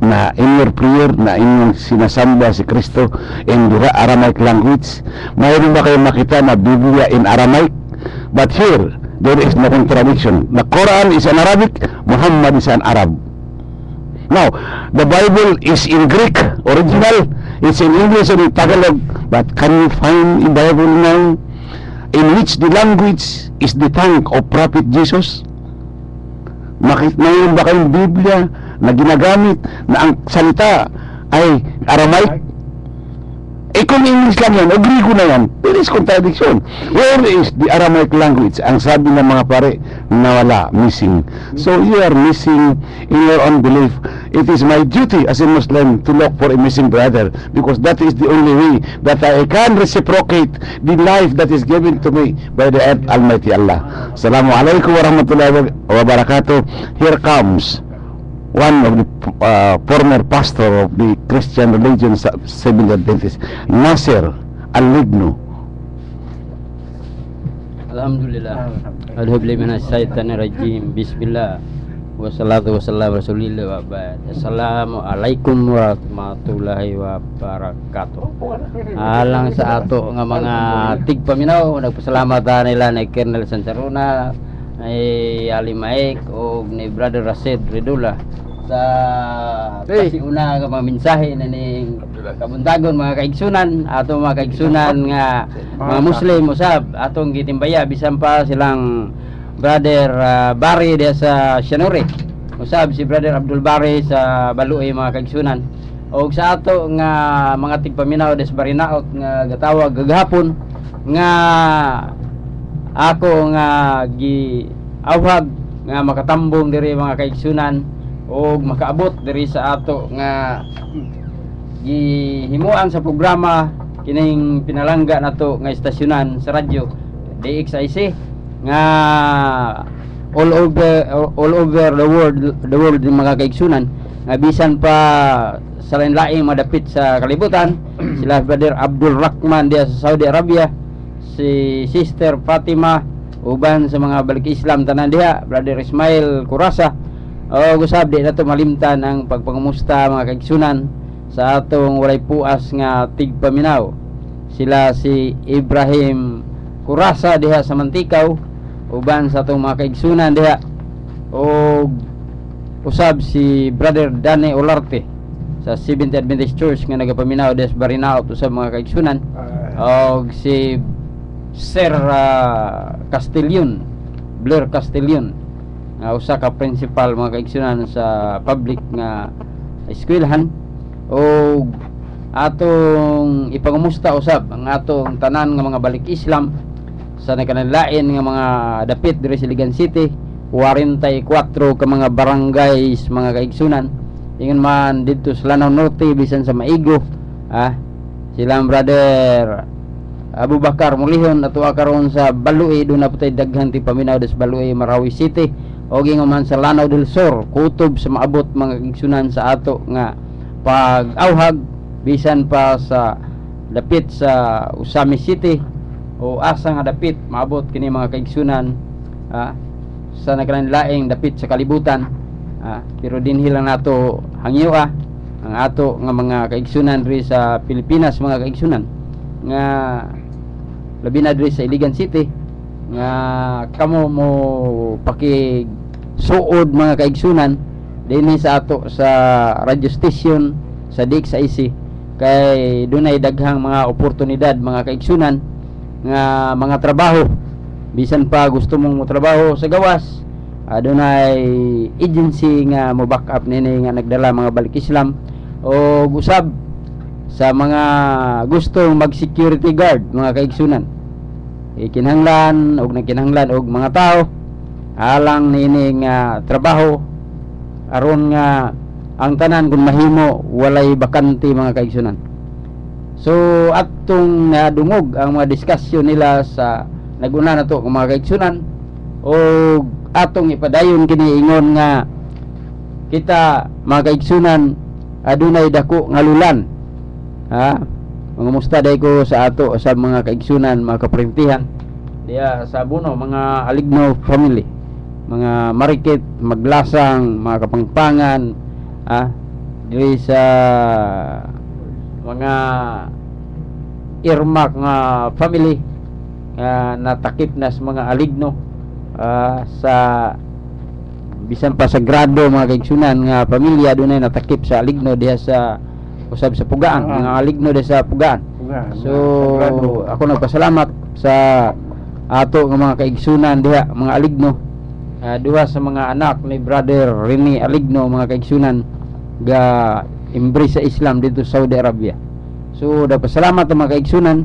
na in your prayer na inyong sinasamba si Kristo in the Aramaic language? Mayroon ba kayong makita na Biblia in Aramaic? But here, there is no contradiction. The Quran is in Arabic, Muhammad is an Arab. Now, the Bible is in Greek, original. It's in English and in Tagalog. But can you find in Bible now in which the language is the tongue of Prophet Jesus? Mayroon ba kayong Biblia na ginagamit na ang salita ay Aramaic? Kung English lang yan, o Griego na yan, there is contradiction. Where is the Aramaic language? Ang sabi ng mga pare, nawala, missing. So you are missing in your own belief. It is my duty as a Muslim to look for a missing brother, because that is the only way that I can reciprocate the life that is given to me by the Almighty Allah. Assalamualaikum warahmatullahi wabarakatuh. Here comes one of the former pastor of the Christian religion, Seventh Adventist, Nasser Al-Ligno. Alhamdulillah. Alhamdulillah minas syaitanir rajim. Bismillah. Wassalatu wassalamu rasulillah wa ba'd. Assalamualaikum warahmatullahi wabarakatuh. Alang sa ato nga mga tigpaminaw, nagpasalamat nila ni Colonel Sancharuna, ni Ali Maik o ni Brother Rashid Ridula sa pasiuna nga mga mensahe na ning kabuntagon mga kaigsunan, ato mga kaigsunan nga mga Muslim usab atong gitimbaya bisan pa silang Brother Bari dia sa Sianuri, usab si Brother Abdul Bari sa Baluoy mga kaigsunan, o sa ato nga mga tigpaminaw des Barinaot nga gatawag gagahapon nga ako nga giawhag nga makatambong diri mga kaigsunan o makaabot diri sa ato nga gihimuan sa programa kining pinalangga nato nga istasyonan sa radyo DXIC nga all over the world mga kaigsunan nga bisan pa sa lain-laing madapit sa kalibutan. Sila Brother Abdul Rahman dia sa Saudi Arabia, si Sister Fatima uban sa mga balik Islam tanan diha, Brother Ismail Kurasa, o gusab di nato malimtan ang pagpangumusta mga kaigsunan sa atong walay puas nga tigpaminaw. Sila si Ibrahim Kurasa diha sa Mantikaw uban sa atong mga kaigsunan diha, o usab si Brother Danny Olarte sa Seventh Adventist Church nga nagapaminaw des Barinaot usab mga kaigsunan, o si Sir Blair Castellon, usa ka principal mga kaigsunan sa public nga eskwelahan, o atong ipangumusta usab ang atong tanan nga mga balik Islam sa nakanalain nga mga dapit diri sa Ligan City, 44 ka mga barangays mga kaigsunan, ingon man dito sa Lanao Norte bisan sa Maigo, silang Brother Abu Bakar Mulihon ato karon sa Baluoy, do na putay daghan ti paminaw des Baluoy, Marawi City, o gingon man sa Lanao del Sur, kutob sa maabot mga kaigsunan sa ato nga pag-awhag bisan pa sa dapit sa Usami City o asa nga dapit maabot kini mga kaigsunan sa nagkalain-laing dapit sa kalibutan, pero dinhi lang nato hangyo ang ato nga mga kaigsunan diri sa Pilipinas mga kaigsunan nga labi na diri sa Iligan City nga kamo mo pakisuod mga kaigsunan dinhi sa ato sa radio station sa DXIC, kay dunay daghang mga oportunidad mga kaigsunan nga mga trabaho bisan pa gusto mong trabaho sa gawas, dunay agency nga mo back up nini nga nagdala mga balik Islam, o usab sa mga gustong mag security guard mga kaigsunan, ikinahanglan og nagkinahanglan og mga tao alang nini nga trabaho aron nga ang tanan kung mahimo walay bakante mga kaigsunan. So atong nadungog ang mga diskusyon nila sa naguna na to mga kaigsunan o atong ipadayon kini ingon nga kita mga kaigsunan adunay dako nga lulan. Mga mustaday ko sa ato sa mga kaigsunan, mga kaprintihan diya sa Buno, mga Aligno family, mga Marikit, Maglasang, mga Kapangpangan, diri sa mga Irmak nga family natakip na sa mga Aligno, sa bisan pa sa grado mga kaigsunan nga pamilya dunay natakip sa Aligno diha sa usab sa Pugaan, mga Aligno diha sa Pugaan. So ako nagpasalamat sa ato nga mga kaigsunan diha mga Aligno, duha sa mga anak ni brother Rene Aligno mga kaigsunan ga embrace sa Islam dito sa Saudi Arabia. So nagpasalamat ang mga kaigsunan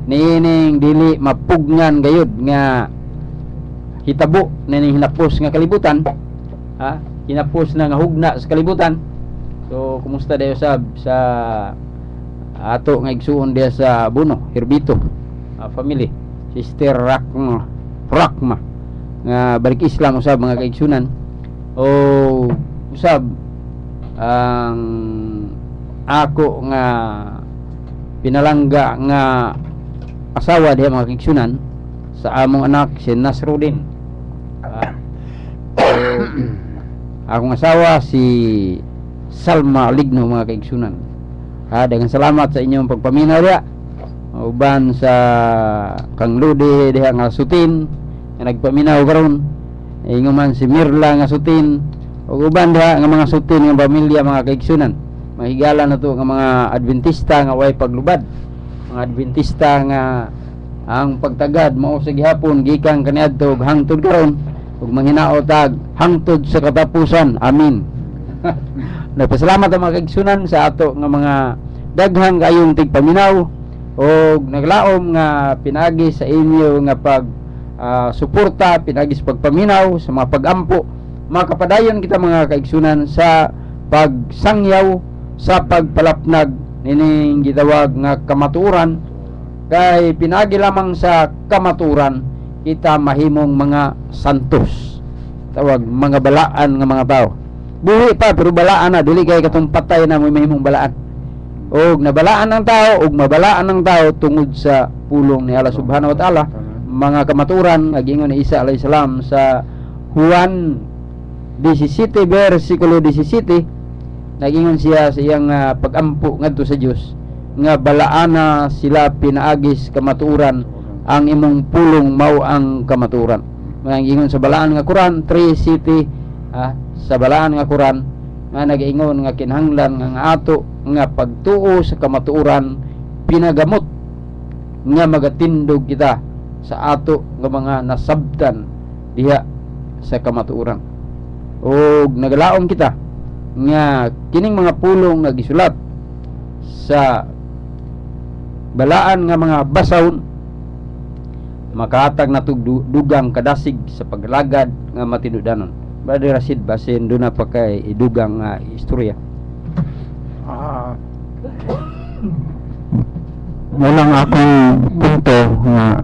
nining dili mapugngan gayud nga hitabo nining hinapos nga kalibutan, hinapos na nga hugna sa kalibutan. So kumusta dayo sa ato nga igsuon diya sa Buno, Hirbito family, Sister Rakma nga balik Islam usab mga kaigsunan. O usab ang ako nga pinalangga nga asawa diya mga kaigsunan sa among anak si Nasruddin. Akong asawa si Salma Aligno mga kaigsunan. Dengan salamat sa inyong pagpaminaw diha. Uban sa Kang Ludi diha nga sutin nga nagpaminaw karon. Ingon man si Mirla nga sutin. Ug uban diha nga mga sutin nga pamilya mga kaigsunan. Mahigala na to nga mga Adventista nga way paglubad. Mga Adventista nga ang pagtagad mao sa gihapon gikan kaniadto ug hangtod karon ug manghinaot tag hangtod sa katapusan. Amin. Nagpasalamat ang mga kaigsunan sa ato nga mga daghang kayong tigpaminaw o naglaom nga pinagi sa inyo nga pag suporta, pinagi sa pagpaminaw sa mga pagampo. Makapadayon kita mga kaigsunan sa pagsangyaw sa pagpalapnag nining gitawag nga kamaturan, kay pinagi lamang sa kamaturan kita mahimong mga santos, tawag mga balaan nga mga tao. Buhi pa pero balaan na, dili kay katong patay na may mahimong balaan. Og nabalaan ng tao, og mabalaan ng tao tungod sa pulong ni Allah Subhanahu wa Ta'ala. Mga kamaturan nagingon ni Isa alayhi salam sa Juan 17 versikulo 17, nagingon siya sa iyang pagampo ngadto sa Dios nga balaana sila pinaagis kamaturan, ang imong pulong mao ang kamaturan. Nagingon sa balaan nga Quran 3:7, sa balaan nga Quran nga nag-ingon nga kinahanglan nga ato nga pagtuo sa kamatuoran pinagamot nga magatindog kita sa ato nga mga nasabtan diha sa kamatuoran. Og naglaom kita nga kining mga pulong nga gisulat sa balaan nga mga basahon makahatag natug dugang kadasig sa paglagad nga matinudanon. Brother Rashid, basin doon na pa kay idugang istorya. Walang akong punto nga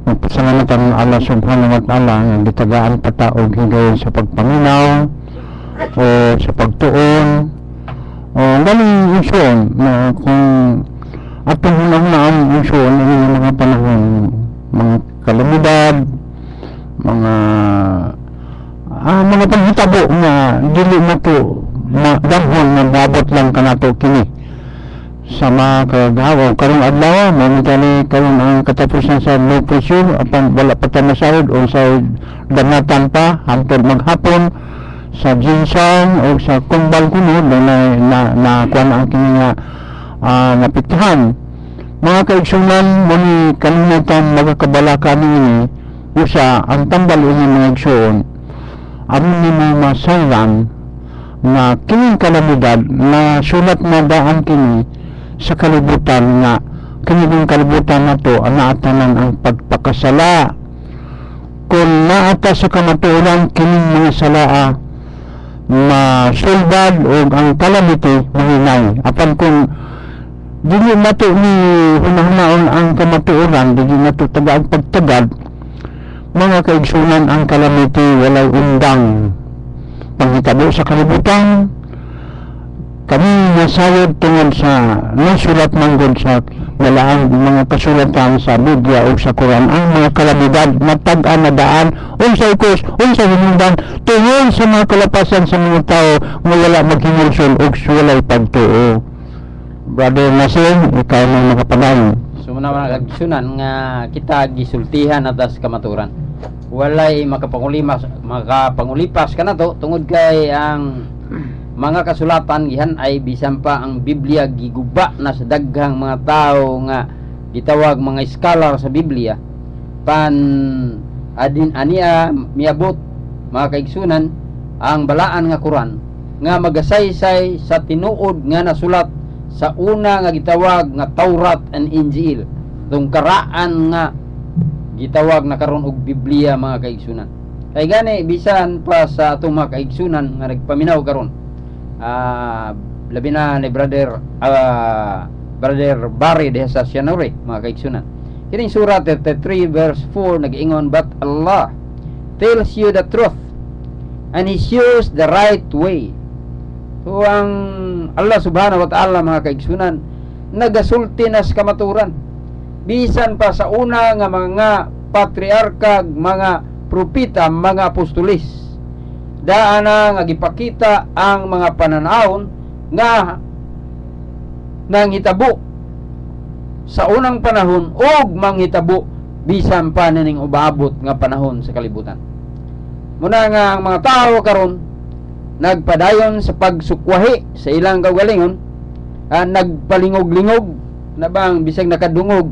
magpasalamatan ng Allah Subhanahu wa Ta'ala nga gitagaan pataog higayon sa pagpaminaw o sa pagtuon o galing isyon na kung atong hunang isyon ng mga panahon, mga kalamidad, mga panghitabo nga dili na to dahon nga babot lang kanato kini sa mga kagawaw karong adlaw manitali karon ang katapusan sa low pressure apan wala pa ta masahod o sa danatan pa hangtod maghapon sa ginsang o sa kumbal kuno na kuan ang kini nga napitahan. Mga kaigsunan mo ni kalimatan magakabalaka ni usa ang tambal ini mga igsoon aron nimo masayang na kining kalamidad na sulat na daan kini sa kalibutan nga kini kalibutan nato ana tanan ang pagpakasala. Kung naata sa kamatuoran kining mga salaa masulbad o ang calamity mahinay. Apan kung dili nato ni hunahunahon ang kamatuoran, dili nato tagad pagtagad, mga kaigsunan, ang calamity walay undang panghitabo sa kalibutan. Kami nasayod tungod sa nasulat manggod sa walaang mga kasulatan sa Biblia o sa Quran ang mga kalamidad matag-an na daan unsay kos unsay hinungdan tungod sa mga kalapasan sa mga tao nga wala maghingilson og walay pagtuo. Brother Nasir, ikaw na makapadayon. So muna mga kagsunan nga kita gisultihan atas kamaturan. Walay makapangulipas ka na to tungod kay ang mga kasulatan gihan ay bisan pa ang Biblia giguba na sa daghang mga tao nga gitawag mga scholar sa Biblia pan adin ania miabot mga kaigsunan ang balaan nga Quran nga magasaysay sa tinuod nga nasulat sa una nga gitawag nga Taurat and Injil, tong karaan nga gitawag na karon og Biblia mga kaigsunan. Kay gani bisan pa sa atong mga kaigsunan nga nagpaminaw karon labi na ni brother Barry de sa Sianore mga kaigsunan. Kining surat 33 verse 4 nag-ingon, but Allah tells you the truth and He shows the right way. So ang Allah subhanahu wa ta'ala mga kaigsunan nagasulti na sa kamaturan bisan pa sa una nga mga patriarka, mga propita, mga apostolis. Daana nga gipakita ang mga pananahon nga nanghitabo sa unang panahon og manghitabo bisan pa ning ubaabot nga panahon sa kalibutan. Muna nga ang mga tao karon nagpadayon sa pagsukwahi sa ilang kaugalingon, nagpalingog-lingog na bang bisag nakadungog,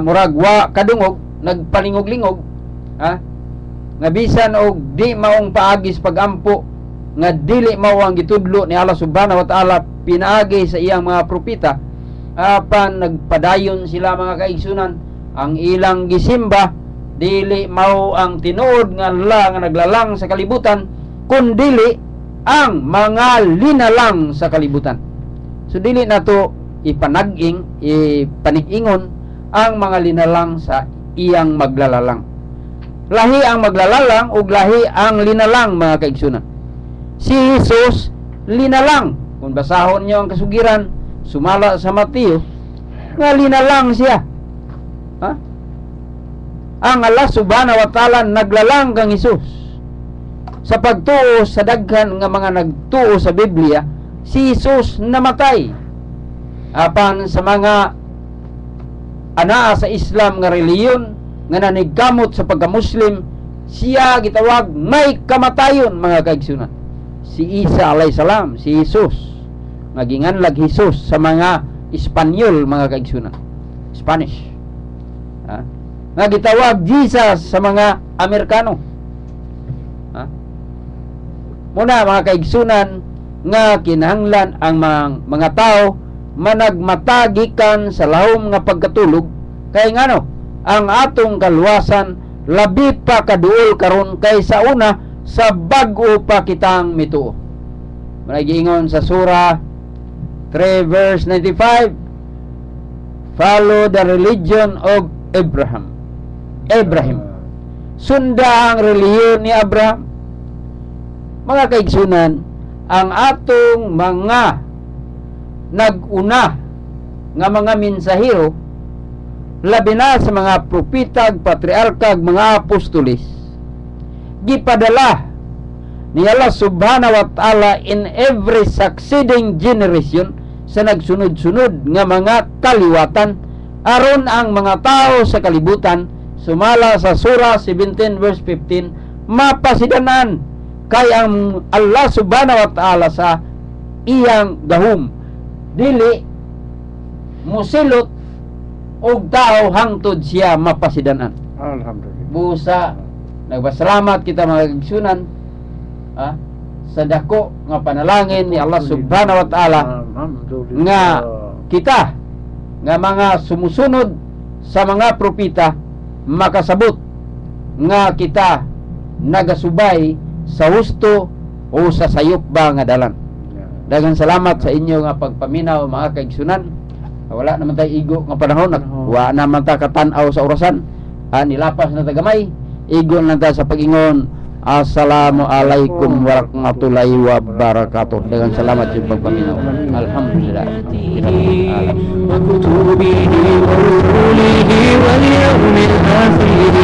murag wa kadungog, nagpalingog-lingog, nga bisan og di maong paagis pagampo nga dili mao ang gitudlo ni Allah subhanahu wa ta'ala pinaagi sa iyang mga propita, apan nagpadayon sila mga kaigsunan ang ilang gisimba dili mao ang tinuod nga Allah nga naglalang sa kalibutan kundili ang mga linalang sa kalibutan. So dili nato ipanag-ing ipanig-ingon ang mga linalang sa iyang maglalalang. Lahi ang maglalalang ug lahi ang linalang mga kaigsunan. Si Jesus linalang. Kung basahon niyo ang kasugiran sumala sa Mateo nga linalang siya. Ang Allah subhanahu wa ta'ala naglalang kang Jesus. Sa pagtuo sa daghan nga mga nagtuo sa Biblia, si Jesus namatay. Apan sa mga anaa sa Islam nga reliyon nga nanigkamot sa pagka-Muslim, siya gitawag may kamatayon mga kaigsunan. Si Isa alayhi salam, si Jesus, naginganlag Jesus sa mga Espanyol mga kaigsunan, Spanish, nga gitawag Jesus sa mga Amerikano. Muna mga kaigsunan nga kinahanglan ang mga tao managmatagikan sa lahom nga pagkatulog kay ngano ang atong kaluwasan labi pa kaduol karon kaysa una sa bag-o pa kitang mituo. Managiingon sa surah 3 verse 95, follow the religion of Abraham. Sunda ang relihiyon ni Abraham. Mga kaigsunan, ang atong mga nag-una nga mga mensahero, labi na sa mga propitag, patriarkag, mga apostolis, gipadala ni Allah subhanahu wa ta'ala in every succeeding generation sa nagsunod-sunod nga mga kaliwatan aron ang mga tao sa kalibutan sumala sa surah 17 verse 15 mapasidanan kay ang Allah subhanahu wa ta'ala sa iyang gahom dili musilot og tao hangtod siya mapasidanan. Alhamdulillah. Busa nagpasalamat kita mga kaigsunan sa dako nga panalangin ni Allah subhanahu wa ta'ala nga kita nga mga sumusunod sa mga propita makasabot nga kita nagasubay sa husto o sa sayop ba nga dalan. Daghang salamat sa inyo nga pagpaminaw mga kaigsunan. Wala naman tayo igo nga panahon at wa naman ta katan-aw sa orasan. Nilapas na tagamay. Igo na ta sa pagingon. Assalamualaikum warahmatullahi wabarakatuh. Daghang salamat sa pagpaminaw. Alhamdulillah. وكتبه ورسله واليوم الآخر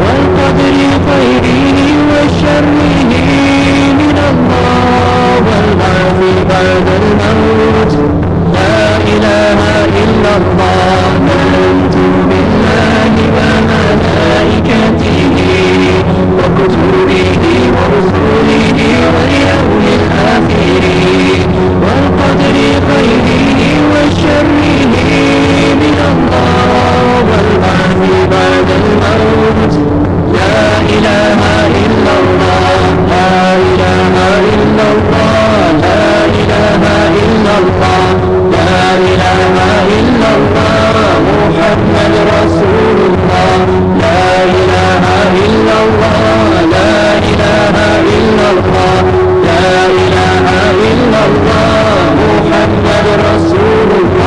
والقدر خيره وشره من الله والبعث بعد الموت لا إله إلا الله آمنت بالله وملائكته وكتبه ورسله واليوم الآخر والقدر خيره وشره من الله والبعث بعد الموت لا إله إلا الله لا إله إلا الله لا إله إلا الله لا إله إلا الله محمد رسول الله لا إله إلا الله لا إله إلا الله لا إله إلا الله محمد رسول الله.